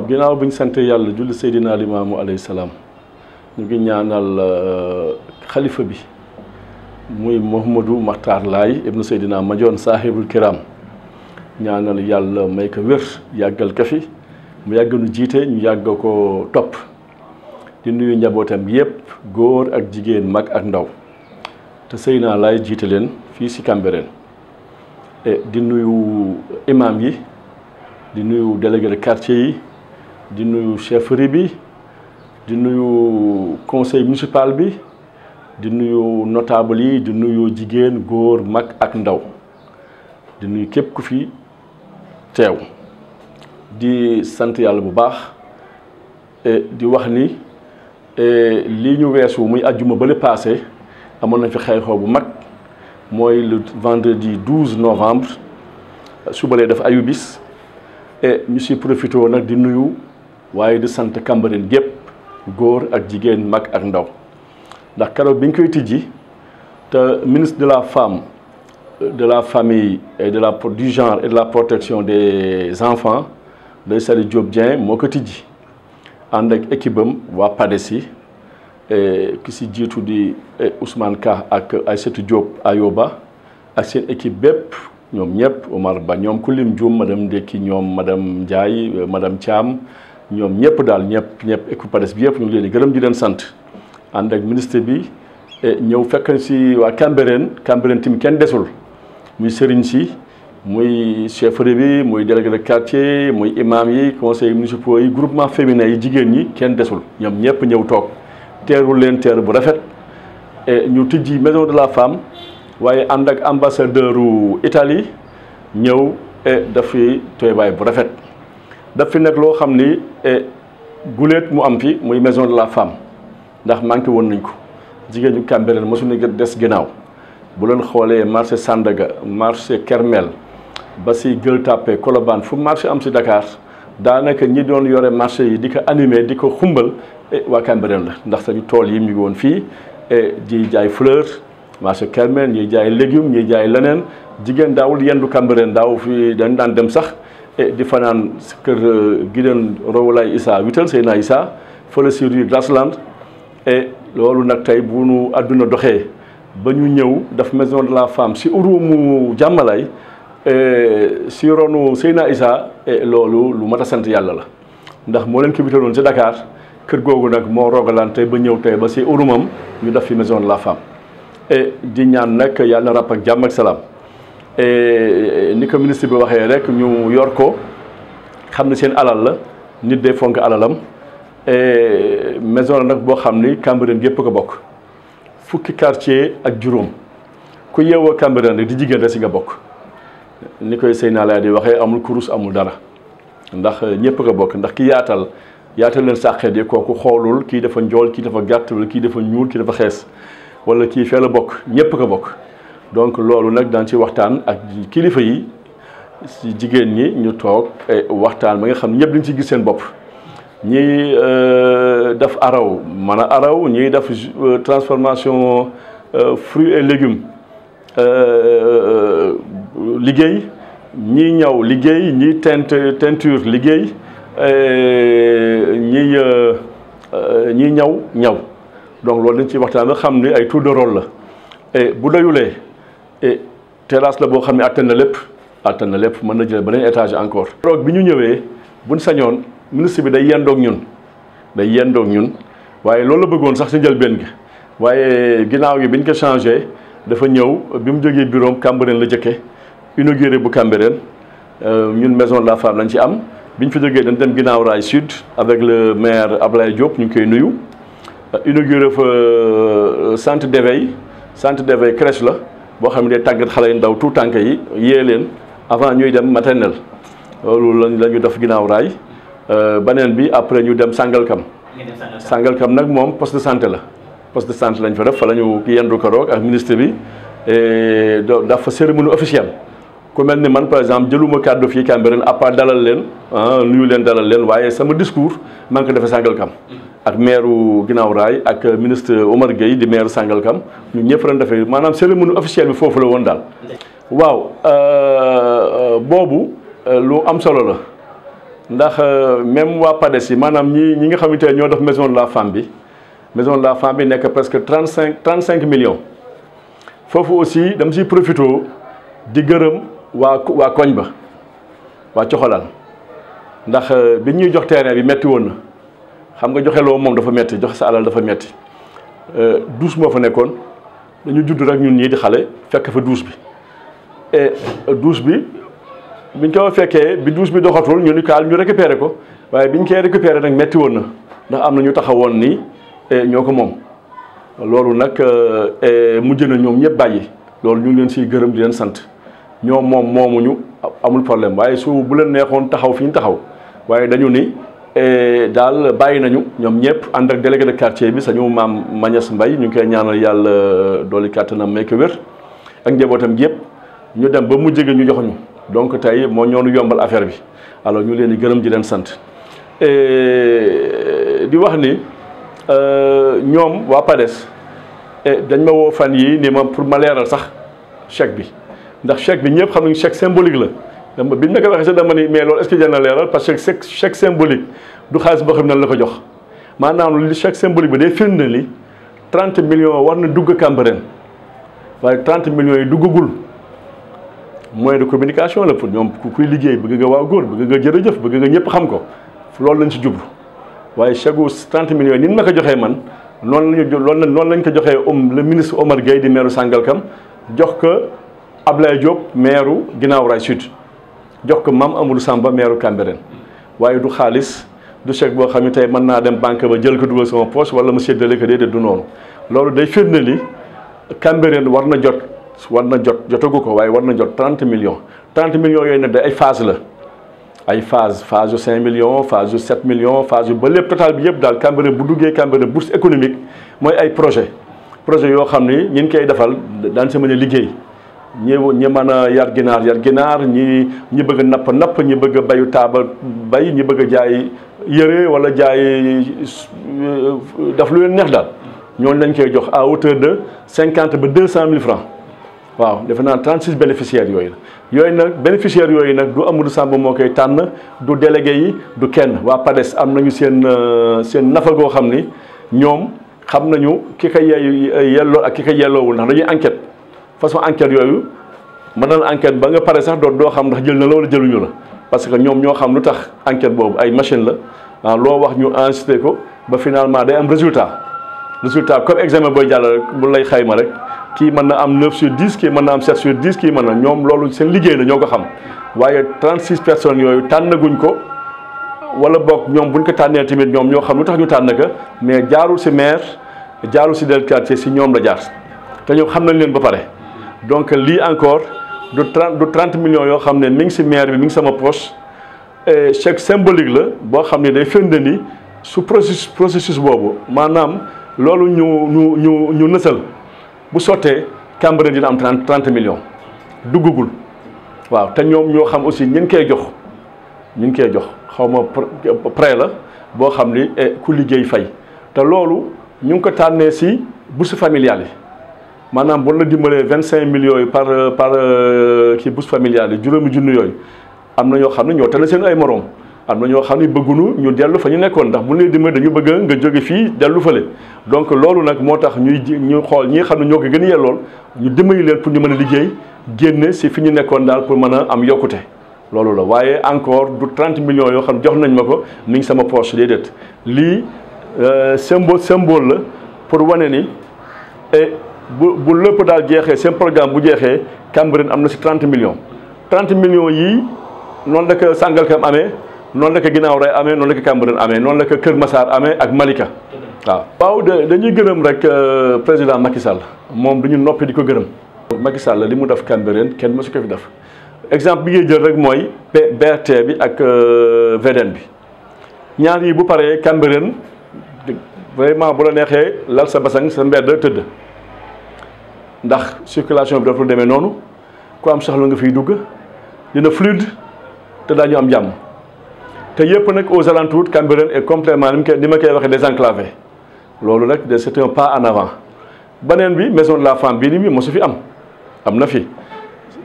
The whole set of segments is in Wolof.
waaw ginnaaw bi ñu sant yàlla julli Seydina Limaamu alayhi salaam ñu ngi ñaanal xalifa bi muy Mouhamadou Makhtar Laye ibnu Seydina Mandione saahibul kiram ñaanal yàlla may ko wér yàggal ko fi mu yàgg nu jiite ñu yàgg ko topp di nuyu njabootam yépp góor ak jigéen mag ak ndaw te Seydina Laye jiite leen fii si Cambérène di nuyu imam yi di nuyu délégué de quartier yi di nuyu chefferie bi di nuyu conseil municipal bi di nuyu notable yi di nuyu jigéen góor mag ak ndaw di nuyu képp ku fi teew di sant yàlla bu baax di wax ni lii ñu weesu muy àjjuma bale passé amoon nañ fi xew-xew bu mag mooy le vendredi 12 novembre suba lay def ayubis ñu si profité nag di nuyu waaye di sant Cambérène gépp góor ak jigéen mag ak ndaw ndax keroog bi ñu koy tijji te ministre de la femme de la famille et du genre et de la protection des enfants Ndeye Saly Diop Dieng moo ko tijji ànd ak équipe am waa PADES yi ki si jiitu di Ousmane Ka ak Aïssatou Diop Ayoba ak seen équipe bépp ñoom ñëpp Omar Ba ñoom ku lim Dioum madame Ndekki ñoom madame Ndiaye madame Thiam ñoom ñëpp daal ñëpp équipe PADES bi yëpp ñu ngi leen di gërëm di leen sant ànd ak ministre bi ñëw fekk si waa Cambérène tamit kenn desul muy sëriñ si muy chefferie bi muy délégué de quartier muy imam yi conseils municipaux yi groupement féminin yi jigéen ñi kenn desul ñoom ñëpp ñëw toog teerul leen teer bu rafet ñu tijji maison de la femme waaye ànd ak ambassadeur u Italie ñëw daf fi tooybaay bu rafet daf fi nekk loo xam ni guléet mu am fi muy maison de la femme ndax manqué woon nañ ko jigéen ñu Cambérène mosu na des ginnaaw bu leen xoolee marché Sandaga marché Kermel ba si Gueule Tapée Colobane fu marché am si Dakar daanaka ñi doon yore marché yi di ko animé di ko xumbal waa Cambérène la ndax sañu tool yi mu ngi woon fii di jaay fleur marché Kermel ñuy jaay légumes ñuy jaay leneen jigéen daawul yendu Cambérène daaw fi dañ daan dem sax di fanaan kër Guidène Rowlaye Issa Wital Seyna Issa fële si rue Grasland loolu nag tey bu nu àdduna doxee ba ñu ñëw daf maison de la femme si urumu jàmmalay si ronu Seyna Issa loolu lu mat a sant yàlla la ndax moo leen ko bitaloon si Dakar kër googu nag moo rogalaan tey ba ñëw tey ba si urumam ñu def fi maison de la femme di ñaan nag yàlla na ràpp ak jàmm ak salaam ni ko ministre bi waxee rek ñu yor ko xam ne seen alal la nit day fonk alalam maison la nag boo xam ni Cambérène gépp ko bokk fukki quartier ak juróom ku yeewoo Cambérène rek di jigéen rek si nga bokk ni koy Seyna Laye di waxee amul kurus amul dara ndax ñëpp ko bokk ndax ki yaatal leen sàqeet yi kooku xoolul kii dafa njool kii dafa gàtt wala kii dafa ñuul kii dafa xees wala kii fee la bokk ñëpp ko bokk donc loolu nag daan ci waxtaan ak kilifa yi si jigéen ñi ñu toog waxtaan ba nga xam ñëpp dañ ci gis seen bopp ñiy def araw mën a araw ñiy def transformation fruits et légumes liggéey ñiy ñaw liggéey ñiy teinture liggéey ñiy ñaw donc loolu dañ ciy waxtaan nga xam ni ay tour de rôle la bu doyulee terrasse la boo xam ne attan na lépp mën na jël beneen étage encore. roog bi ñu ñëwee buñ sañoon ministre bi day yendoog ñun waaye loolu la bëggoon sax si njëlbéen gi waaye ginnaaw gi biñ ko changé dafa ñëw bi mu jógee bureau Cambérène la jëkke inauguré bu Cambérène ñun maison de la femme lañ ci am biñ fi jógee dañ dem ginnaaw raay sud avec le maire Ablaye Diop ñu ngi koy nuyu inauguré fa centre d'éveil crèche la boo xam ne day tàggat xale yu ndaw tout tànk yi yee leen avant ñuy dem maternelle loolu la ñu def ginnaaw raay beneen bi après ñu dem Sangalkam nag moom poste de santé lañ fa def fa la ñu yendu ko roog ak ministre bi dafa cérémonie officielle ku mel ni man par exemple jëluma kàddu fii Cambérène à part dalal leen nuyu leen dalal leen waaye sama discours maa ngi ko defee Sangalkam ak maire ginnaaw raay ak ministre Omar Gueye di maire Sangalkam ñun ñëpp ren defee maanaam cérémonie officielle bi foofu la woon daal. waaw boobu lu am solo la ndax même waa PADES yi maanaam ñi nga xamante ne ñoo def maison de la femme bi nekk presque 35 millions foofu aussi dama siy profité di gërëm waa koñ ba waa Coxolal ndax bi ñuy jox terrain bi metti woon na xam nga joxe loo moom dafa metti joxe sa alal dafa metti douche moo fa nekkoon dañu judd rek ñun ñii di xale fekk fa douche bi et douche bi biñ ko fekkee bi douche bi doxatul ñu ni kaal ñu récupéré ko waaye biñ koy récupéré nag metti woon na ndax am na ñu taxawoon ni ñoo ko moom loolu nag mujj na ñoom ñëpp bàyyi loolu ñu ngi leen siy gërëm di leen sant ñoom moomuñu amul problème waaye su bu leen neexoon taxaw fi ñu taxaw waaye dañu ni daal bàyyi nañu ñoom ñëpp ànd ak délégué de quartier bi sañu maam Magnès Mbaye ñu ngi koy ñaanal yàlla dooli kàttanam may ko wér ak njabootam yëpp ñu dem ba mu jege ñu joxuñu donc tey moo ñoonu yombal affaire bi alors ñu leen di gërëm di leen sant di wax ni ñoom waa PADES dañ ma woo fan yi ni ma pour ma leeral sax chèque bi ndax chèque bi ñëpp xam nañu chèque symbolique la bi ñu ma ko waxee sax dama ni mais loolu est-ce que jar na leeral parce que chèque symbolique du xaalis boo xam ne la ko jox maanaam li chèque symbolique bi day firnde li 30 millions war na dugg Cambérène waaye 30 millions yi duggagul moyen de communication la pour ñoom kuy liggéey bëgg nga waaw góor bëgg nga jërëjëf bëgg nga ñëpp xam ko loolu lañ si jublu waaye chèque gu 30 millions yi ni ma ko joxee man noonu lañ ko joxee le ministre Omar Gueye di maire Sangalkam jox ko Ablaye Diop maire Guinaw Rail Sud jox ko Mame Amadou Samba maire Cambérène waaye du xaalis du chèque boo xam ne tey mën naa dem banque ba jël ko dugal sama poche wala ma séddale ko déedéet du noonu loolu day firnde li Cambérène war na jotagu ko waaye war na jot 30 millions yooyu nag day ay phase la ay phase yu 5 millions phase yu 7 millions phase yu ba lépp total bi yëpp daal Cambérène bu duggee Cambérène bourse économique mooy ay projet yoo xam ni ñi koy defal daan si mën a liggéey ñi mën a yar ginaar ñi bëgg a napp ñi bëgg a bayu taaba bay ñi bëgg a jaay yëre wala jaay daf lu leen neex daal ñooñu lañ koy jox à hauteur de 50 ba 200 000 francs waaw defe naa 36 bénéficiaires yooyu nag bénéficiaires yooyu nag du Amadou Samba moo koy tànn du délégué yi du kenn waa PADES am nañu seen nafa goo xam ni ñoom xam nañu ki ko yelloo ak ki ko yelloowul ndax dañuy enquête façon enquête yooyu mën na enquête ba nga pare sax doo xam ndax jël na la wala jëluñu la parce que ñoom ñoo xam lu tax enquête boobu ay machine la waaw loo wax ñu enregistré ko ba finalement day am résultat comme examen booy jàll rek bu lay xayma rek kii mën na am 9 sur 10 kii mën na am 7 sur 10 kii mën na ñoom loolu seen liggéey la ñoo ko xam waaye 36 personnes yooyu tànnaguñ ko wala boog ñoom buñ ko tànnee tamit ñoom ñoo xam lu tax ñu tànn ko mais jaarul si maire jaarul si délégué quartier si ñoom la jaar te ñoom xam nañ leen ba pare donc lii encore du 30 millions yoo xam ne mi ngi si maire bi mi ngi sama poche chèque symbolique la boo xam ne day firnde ni su processus boobu maanaam loolu ñu nësal bu sottee Cambérène dina am 30 millions duggagul waaw te ñoom ñoo xam aussi ñu ngi koy jox xaw ma prêt la boo xam ni ku liggéey fay te loolu ñu ngi ko tànnee si bourse familiale yi maanaam bu la dimbalee 25 millions yi par kii bourse familiale yi juróomi junni yooyu am na ñoo xam ne ñoo tane seen ay morom am na ñoo xam ne bëgguñu ñu dellu fa ñu nekkoon ndax bu ñu dimbali dañu bëgg nga jóge fii dellu fële donc loolu nag moo tax ñu xool ñi nga xam ne ñoo ko gën a yellool ñu dimbali leen pour ñu mën a liggéey génne si fi ñu nekkoon daal pour mën a am yokkute loolu la waaye encore du 30 millions yoo xam ne jox nañ ma ko mi ngi sama poche déedéet lii symbole la pour wane ni bu lépp daal jeexee seen programme bu jeexee Cambérène am na si 30 millions yii noonu la ko Sangalkam amee noonu la ko Guinaw Rail amee noonu la ko Cambérène amee noonu la ko Kër Massar amee ak Malika waaw dañuy gërëm rek président Macky Sall moom duñu noppi di ko gërëm Macky Sall li mu def Cambérène kenn mësu ko fi def exemple bi ngay jël rek mooy BRT bi ak VDN bi ñaar yi bu paree Cambérène vraiment bu la neexee lal sa basang sa mbedd tëdd ndax circulation bi dafa demee noonu ku am soxla nga fiy dugg dina fluide te daañu am jàmm te yëpp nag aux alentours Cambérène est complètement ni ma koy waxee désenclavé loolu nag c'est un pas en avant beneen bi maison de la femme bii nii mosu fi am na fi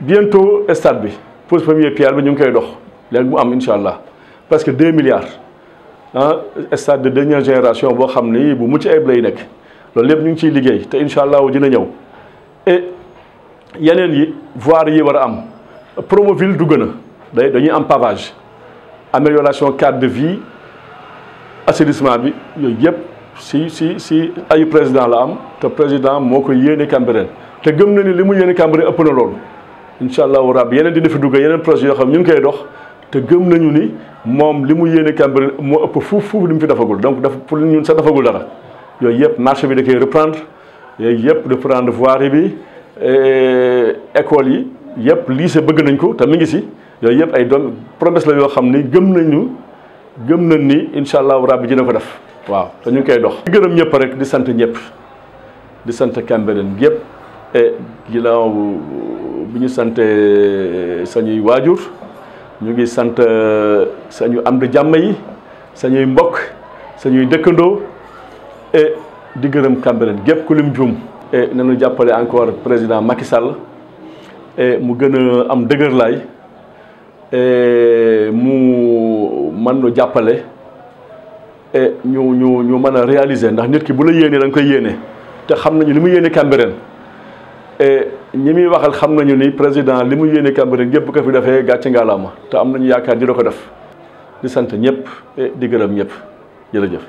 bientôt stade bi pose première pierre bi ñu ngi koy dox léegi mu am incha allah presque 2 milliards stade de dernière génération boo xam ni bu mucc ayib lay nekk loolu lépp ñu ngi ciy liggéey te incha allah dina ñëw et yeneen yi voirie yi war a am Promoville dugg na dañuy am pavage amélioration cadre de vie assainissement bi yooyu yëpp si ayu président la am te président moo ko yéene Cambérène te gëm na ni li mu yéene Cambérène ëpp na loolu incha allahu rabbi yeneen dina fi dugg yeneen projet yoo xam ñu ngi koy dox te gëm nañu ni moom li mu yéene Cambérène moo ëpp fuuf li mu fi defagul donc dafa pour ñun sax defagul dara yooyu yëpp marché bi da koy reprendre yooyu yëpp reprendre voirie bi école yi yëpp lycée bëgg nañ ko te mi ngi si yooyu yëpp ay doom promesse la yoo xam ni gëm nañ ni incha allahu rabbi dina ko def waaw te ñu ngi koy dox. di gërëm ñëpp rek di sant ñëpp di sant Cambérène yëpp et ginnaaw bi ñu sante sañuy waajur ñu ngi sant sañu am di jàmm yi sañuy mbokk sañuy dëkkandoo et di gërëm Cambérène gépp ku lim juum et nañu jàppale encore président Macky Sall et mu gën a am dëgërlaay et mu mën nu jàppale et ñu mën a réaliser ndax nit ki bu la yéenee da nga koy yéene te xam nañu li mu yéene Cambérène et ñi muy waxal xam nañu ni président li mu yéene Cambérène yëpp bu ko fi defee gàcce ngaalaama te am nañu yaakaar dina ko def di sant ñëpp et di gërëm ñëpp jërëjëf.